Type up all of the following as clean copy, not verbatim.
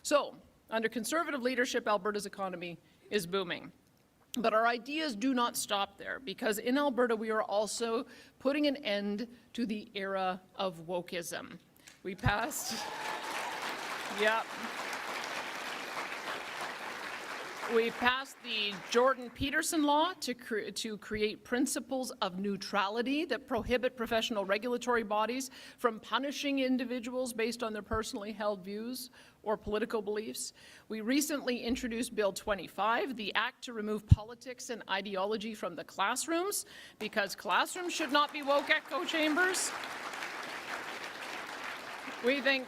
So, under Conservative leadership, Alberta's economy is booming. But our ideas do not stop there, because in Alberta we are also putting an end to the era of wokeism. We passed, we passed the Jordan Peterson law to create principles of neutrality that prohibit professional regulatory bodies from punishing individuals based on their personally held views or political beliefs. We recently introduced Bill 25, the act to remove politics and ideology from the classrooms, because classrooms should not be woke echo chambers. We think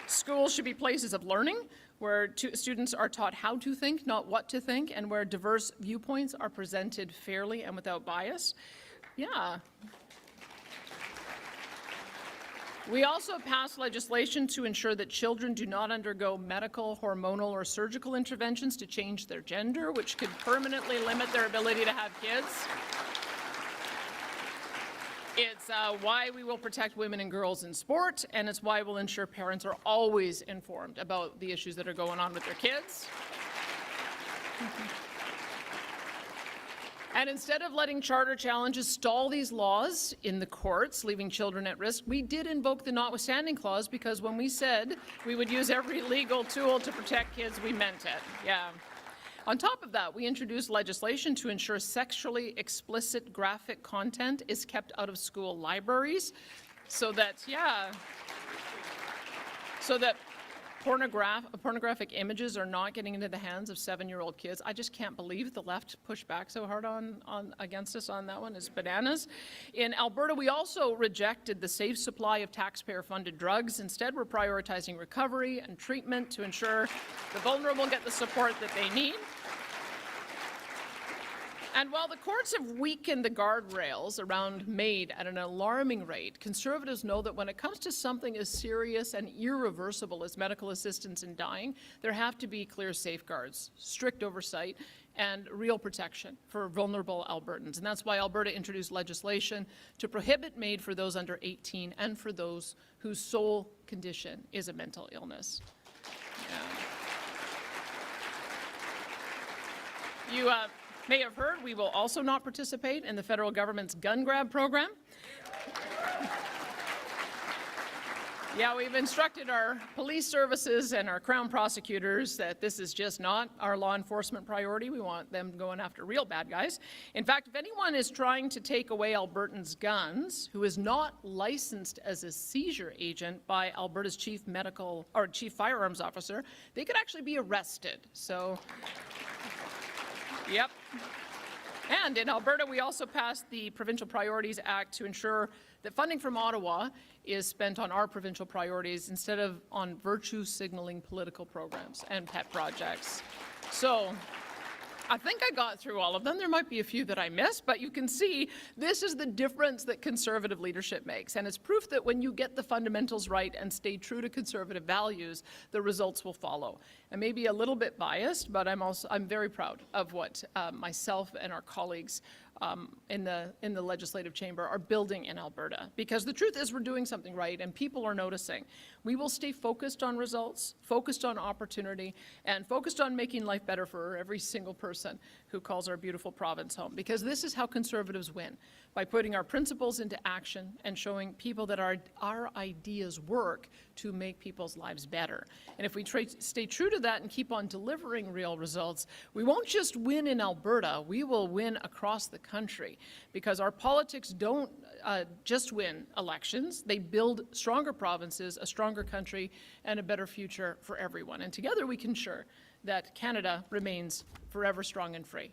schools should be places of learning, where students are taught how to think, not what to think, and where diverse viewpoints are presented fairly and without bias. Yeah. We also passed legislation to ensure that children do not undergo medical, hormonal, or surgical interventions to change their gender, which could permanently limit their ability to have kids. It's why we will protect women and girls in sport, and it's why we'll ensure parents are always informed about the issues that are going on with their kids. And instead of letting charter challenges stall these laws in the courts, leaving children at risk, we did invoke the notwithstanding clause, because when we said we would use every legal tool to protect kids, we meant it. Yeah. On top of that, we introduced legislation to ensure sexually explicit graphic content is kept out of school libraries, so that, pornographic images are not getting into the hands of 7-year-old kids. I just can't believe the left pushed back so hard against us on that one. It's bananas. In Alberta, we also rejected the safe supply of taxpayer-funded drugs. Instead, we're prioritizing recovery and treatment to ensure the vulnerable get the support that they need. And while the courts have weakened the guardrails around MAID at an alarming rate, Conservatives know that when it comes to something as serious and irreversible as medical assistance in dying, there have to be clear safeguards, strict oversight, and real protection for vulnerable Albertans. And that's why Alberta introduced legislation to prohibit MAID for those under 18 and for those whose sole condition is a mental illness. Yeah. You may have heard we will also not participate in the federal government's gun grab program. Yeah, we've instructed our police services and our Crown prosecutors that this is just not our law enforcement priority. We want them going after real bad guys. In fact, if anyone is trying to take away Albertans' guns who is not licensed as a seizure agent by Alberta's chief firearms officer, they could actually be arrested. So, yep. And in Alberta, we also passed the Provincial Priorities Act to ensure that funding from Ottawa is spent on our provincial priorities instead of on virtue signaling political programs and pet projects. So I think I got through all of them. There might be a few that I missed, but you can see this is the difference that Conservative leadership makes. And it's proof that when you get the fundamentals right and stay true to Conservative values, the results will follow. I may be a little bit biased, but I'm very proud of what myself and our colleagues in the legislative chamber are building in Alberta, because the truth is we're doing something right and people are noticing. We will stay focused on results, focused on opportunity, and focused on making life better for every single person who calls our beautiful province home, because this is how Conservatives win, by putting our principles into action and showing people that our ideas work to make people's lives better. And if we stay true to that and keep on delivering real results, we won't just win in Alberta, we will win across the country, because our politics don't just win elections, they build stronger provinces, a stronger country, and a better future for everyone. And together we can ensure that Canada remains forever strong and free.